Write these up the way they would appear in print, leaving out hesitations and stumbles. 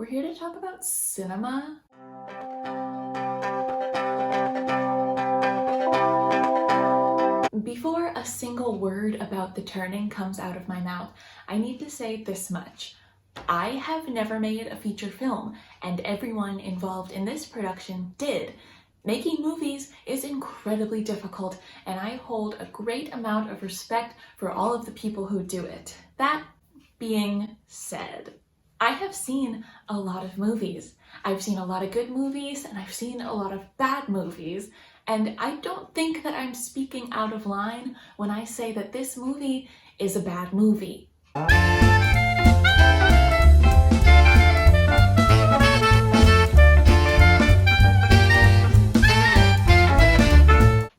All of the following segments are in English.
We're here to talk about cinema. Before a single word about The Turning comes out of my mouth, I need to say this much. I have never made a feature film, and everyone involved in this production did. Making movies is incredibly difficult, and I hold a great amount of respect for all of the people who do it. That being said, I have seen a lot of movies. I've seen a lot of good movies, and I've seen a lot of bad movies, and I don't think that I'm speaking out of line when I say that this movie is a bad movie.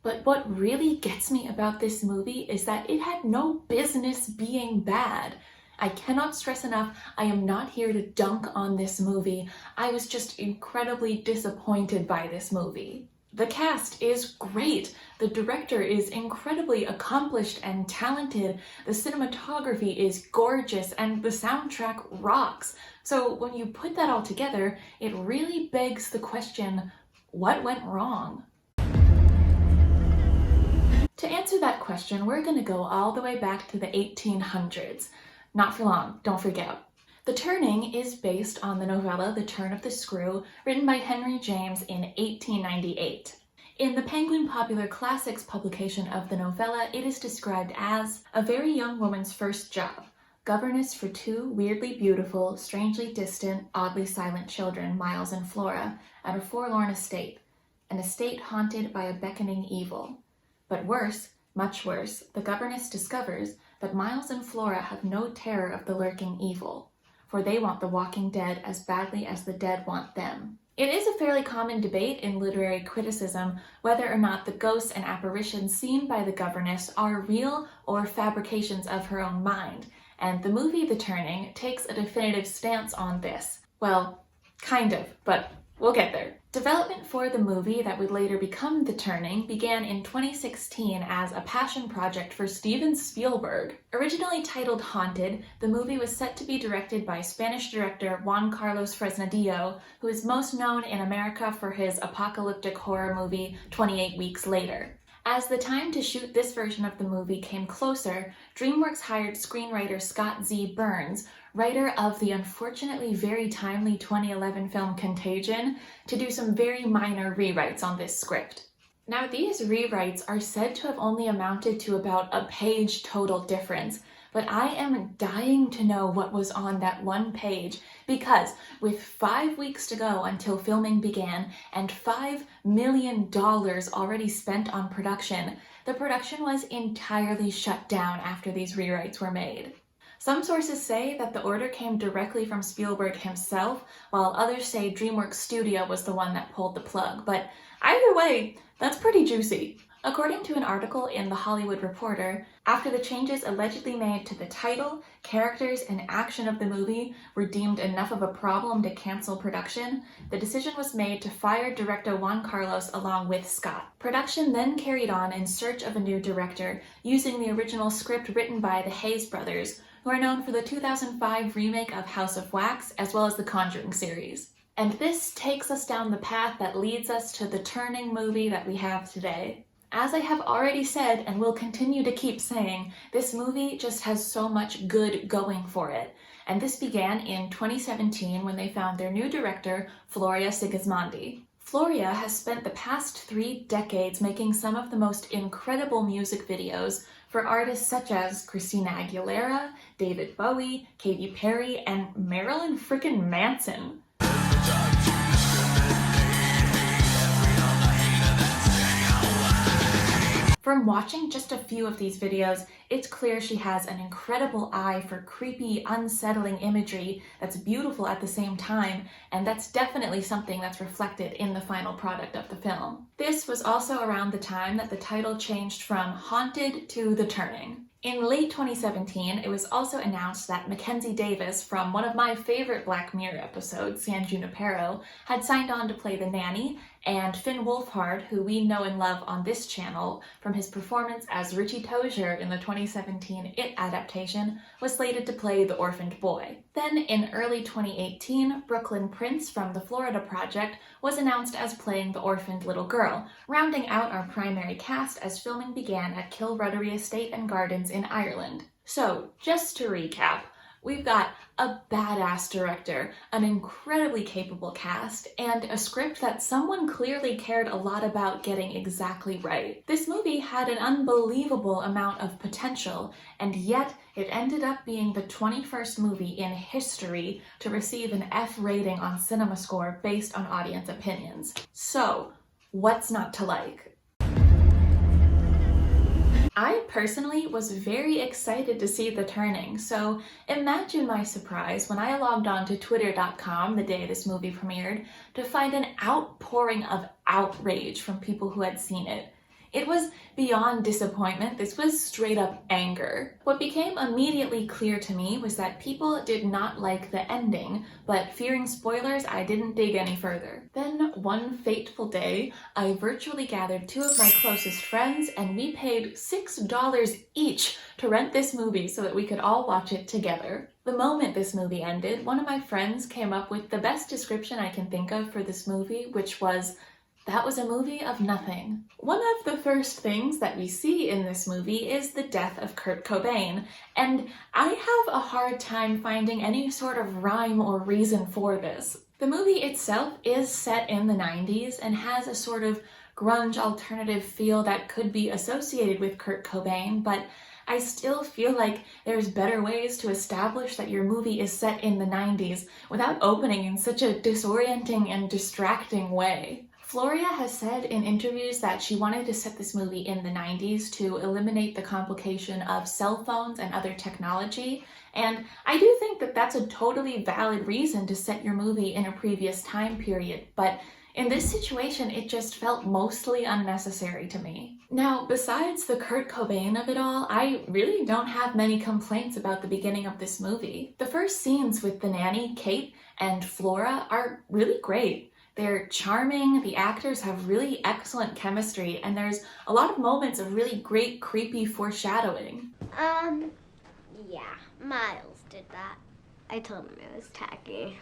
But what really gets me about this movie is that it had no business being bad. I cannot stress enough, I am not here to dunk on this movie. I was just incredibly disappointed by this movie. The cast is great. The director is incredibly accomplished and talented. The cinematography is gorgeous and the soundtrack rocks. So when you put that all together, it really begs the question, what went wrong? To answer that question, we're going to go all the way back to the 1800s. Not for long, don't freak out. The Turning is based on the novella The Turn of the Screw, written by Henry James in 1898. In the Penguin Popular Classics publication of the novella, it is described as a very young woman's first job, governess for two weirdly beautiful, strangely distant, oddly silent children, Miles and Flora, at a forlorn estate, an estate haunted by a beckoning evil. But worse, much worse, the governess discovers that Miles and Flora have no terror of the lurking evil, for they want the walking dead as badly as the dead want them. It is a fairly common debate in literary criticism whether or not the ghosts and apparitions seen by the governess are real or fabrications of her own mind, and the movie The Turning takes a definitive stance on this. Well, kind of, but we'll get there. Development for the movie that would later become The Turning began in 2016 as a passion project for Steven Spielberg. Originally titled Haunted, the movie was set to be directed by Spanish director Juan Carlos Fresnadillo, who is most known in America for his apocalyptic horror movie 28 Weeks Later. As the time to shoot this version of the movie came closer, DreamWorks hired screenwriter Scott Z. Burns, writer of the unfortunately very timely 2011 film Contagion, to do some very minor rewrites on this script. Now, these rewrites are said to have only amounted to about a page total difference, but I am dying to know what was on that one page, because with 5 weeks to go until filming began and $5 million already spent on production, the production was entirely shut down after these rewrites were made. Some sources say that the order came directly from Spielberg himself, while others say DreamWorks Studio was the one that pulled the plug, but either way, that's pretty juicy. According to an article in The Hollywood Reporter, after the changes allegedly made to the title, characters, and action of the movie were deemed enough of a problem to cancel production, the decision was made to fire director Juan Carlos along with Scott. Production then carried on in search of a new director, using the original script written by the Hayes brothers, who are known for the 2005 remake of House of Wax, as well as the Conjuring series. And this takes us down the path that leads us to the Turning movie that we have today. As I have already said, and will continue to keep saying, this movie just has so much good going for it. And this began in 2017 when they found their new director, Floria Sigismondi. Floria has spent the past 3 decades making some of the most incredible music videos for artists such as Christina Aguilera, David Bowie, Katy Perry, and Marilyn frickin' Manson. From watching just a few of these videos, it's clear she has an incredible eye for creepy, unsettling imagery that's beautiful at the same time, and that's definitely something that's reflected in the final product of the film. This was also around the time that the title changed from Haunted to The Turning. In late 2017, it was also announced that Mackenzie Davis from one of my favorite Black Mirror episodes, San Junipero, had signed on to play the nanny, and Finn Wolfhard, who we know and love on this channel from his performance as Richie Tozier in the 2017 It adaptation, was slated to play the orphaned boy. Then in early 2018, Brooklyn Prince from the Florida Project was announced as playing the orphaned little girl, rounding out our primary cast as filming began at Kilruddery Estate and Gardens in Ireland. So, just to recap, we've got a badass director, an incredibly capable cast, and a script that someone clearly cared a lot about getting exactly right. This movie had an unbelievable amount of potential, and yet it ended up being the 21st movie in history to receive an F rating on CinemaScore based on audience opinions. So, what's not to like? I personally was very excited to see The Turning, so imagine my surprise when I logged on to twitter.com the day this movie premiered to find an outpouring of outrage from people who had seen it. It was beyond disappointment, this was straight up anger. What became immediately clear to me was that people did not like the ending, but fearing spoilers, I didn't dig any further. Then, one fateful day, I virtually gathered two of my closest friends and we paid $6 each to rent this movie so that we could all watch it together. The moment this movie ended, one of my friends came up with the best description I can think of for this movie, which was, "That was a movie of nothing." One of the first things that we see in this movie is the death of Kurt Cobain, and I have a hard time finding any sort of rhyme or reason for this. The movie itself is set in the 90s and has a sort of grunge alternative feel that could be associated with Kurt Cobain, but I still feel like there's better ways to establish that your movie is set in the 90s without opening in such a disorienting and distracting way. Floria has said in interviews that she wanted to set this movie in the 90s to eliminate the complication of cell phones and other technology, and I do think that that's a totally valid reason to set your movie in a previous time period, but in this situation, it just felt mostly unnecessary to me. Now, besides the Kurt Cobain of it all, I really don't have many complaints about the beginning of this movie. The first scenes with the nanny, Kate, and Flora are really great. They're charming, the actors have really excellent chemistry, and there's a lot of moments of really great creepy foreshadowing. Yeah, Miles did that. I told him it was tacky.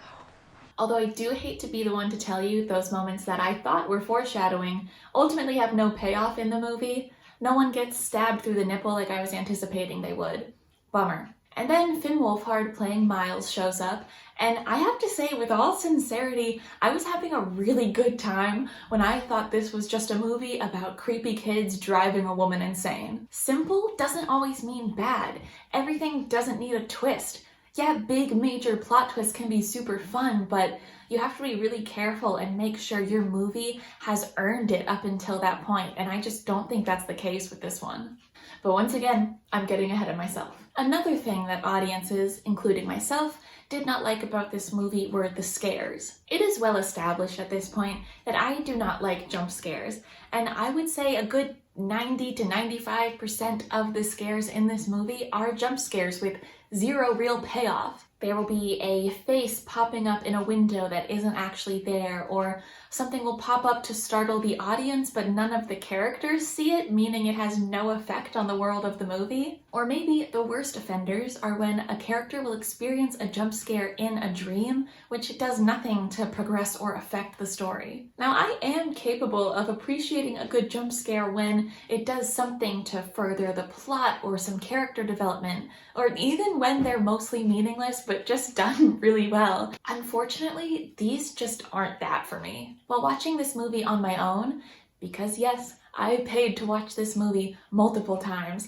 Although I do hate to be the one to tell you those moments that I thought were foreshadowing ultimately have no payoff in the movie. No one gets stabbed through the nipple like I was anticipating they would. Bummer. And then Finn Wolfhard playing Miles shows up, and I have to say, with all sincerity, I was having a really good time when I thought this was just a movie about creepy kids driving a woman insane. Simple doesn't always mean bad. Everything doesn't need a twist. Yeah, big major plot twists can be super fun, but you have to be really careful and make sure your movie has earned it up until that point, and I just don't think that's the case with this one. But once again, I'm getting ahead of myself. Another thing that audiences, including myself, did not like about this movie were the scares. It is well established at this point that I do not like jump scares, and I would say a good 90 to 95% of the scares in this movie are jump scares with zero real payoff. There will be a face popping up in a window that isn't actually there, or something will pop up to startle the audience but none of the characters see it, meaning it has no effect on the world of the movie. Or maybe the worst offenders are when a character will experience a jump scare in a dream, which does nothing to progress or affect the story. Now, I am capable of appreciating a good jump scare when it does something to further the plot or some character development, or even when they're mostly meaningless but just done really well. Unfortunately, these just aren't that for me. While watching this movie on my own, because yes, I paid to watch this movie multiple times,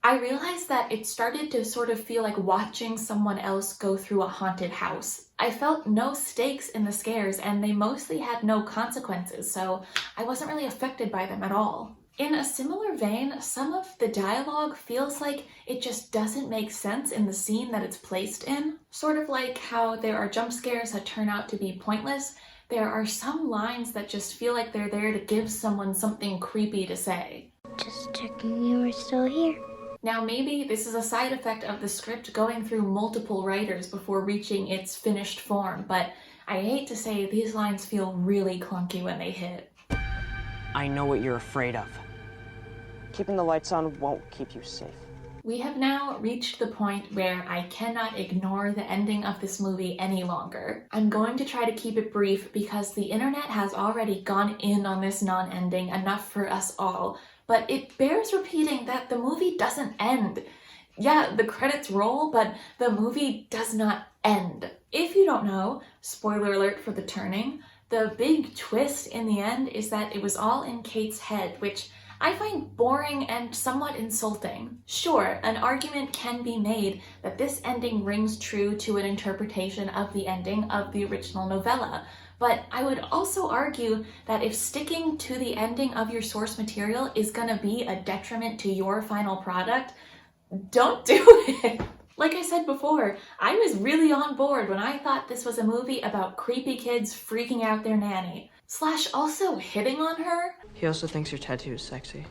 I realized that it started to sort of feel like watching someone else go through a haunted house. I felt no stakes in the scares, and they mostly had no consequences, so I wasn't really affected by them at all. In a similar vein, some of the dialogue feels like it just doesn't make sense in the scene that it's placed in. Sort of like how there are jump scares that turn out to be pointless, there are some lines that just feel like they're there to give someone something creepy to say. Just checking you were still here. Now maybe this is a side effect of the script going through multiple writers before reaching its finished form, but I hate to say these lines feel really clunky when they hit. I know what you're afraid of. Keeping the lights on won't keep you safe. We have now reached the point where I cannot ignore the ending of this movie any longer. I'm going to try to keep it brief because the internet has already gone in on this non-ending enough for us all, but it bears repeating that the movie doesn't end. Yeah, the credits roll, but the movie does not end. If you don't know, spoiler alert for The Turning, the big twist in the end is that it was all in Kate's head, which I find boring and somewhat insulting. Sure, an argument can be made that this ending rings true to an interpretation of the ending of the original novella, but I would also argue that if sticking to the ending of your source material is gonna be a detriment to your final product, don't do it. Like I said before, I was really on board when I thought this was a movie about creepy kids freaking out their nanny. / also hitting on her? He also thinks your tattoo is sexy.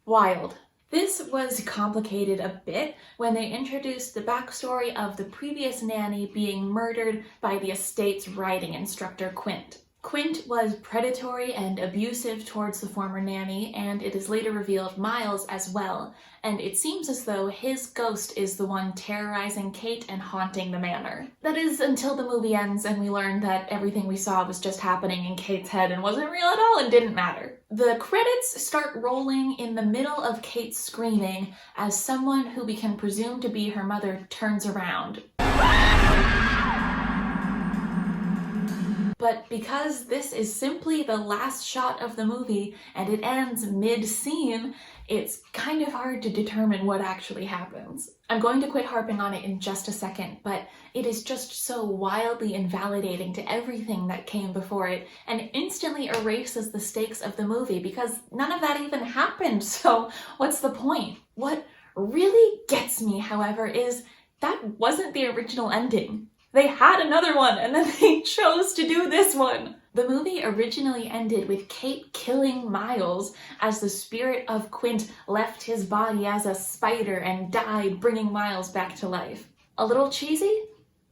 Wild. This was complicated a bit when they introduced the backstory of the previous nanny being murdered by the estate's writing instructor, Quint. Quint was predatory and abusive towards the former nanny, and it is later revealed Miles as well, and it seems as though his ghost is the one terrorizing Kate and haunting the manor. That is until the movie ends and we learn that everything we saw was just happening in Kate's head and wasn't real at all and didn't matter. The credits start rolling in the middle of Kate screaming as someone who we can presume to be her mother turns around. But because this is simply the last shot of the movie and it ends mid-scene, it's kind of hard to determine what actually happens. I'm going to quit harping on it in just a second, but it is just so wildly invalidating to everything that came before it and instantly erases the stakes of the movie because none of that even happened, so what's the point? What really gets me, however, is that wasn't the original ending. They had another one, and then they chose to do this one. The movie originally ended with Kate killing Miles as the spirit of Quint left his body as a spider and died, bringing Miles back to life. A little cheesy?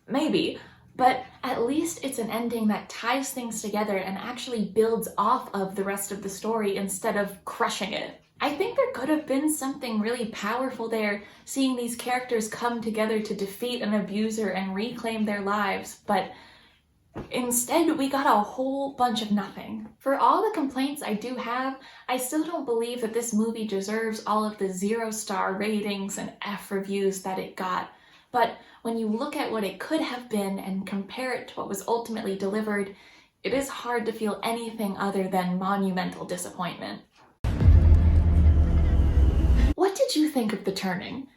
Maybe. But at least it's an ending that ties things together and actually builds off of the rest of the story instead of crushing it. I think there could have been something really powerful there, seeing these characters come together to defeat an abuser and reclaim their lives, but instead we got a whole bunch of nothing. For all the complaints I do have, I still don't believe that this movie deserves all of the 0-star ratings and F reviews that it got. But when you look at what it could have been and compare it to what was ultimately delivered, it is hard to feel anything other than monumental disappointment. What did you think of The Turning?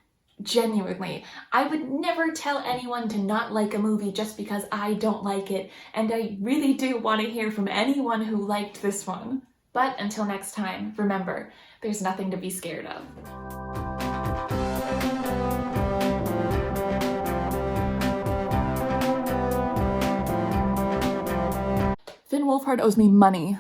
Genuinely, I would never tell anyone to not like a movie just because I don't like it, and I really do want to hear from anyone who liked this one. But until next time, remember, there's nothing to be scared of. Finn Wolfhard owes me money.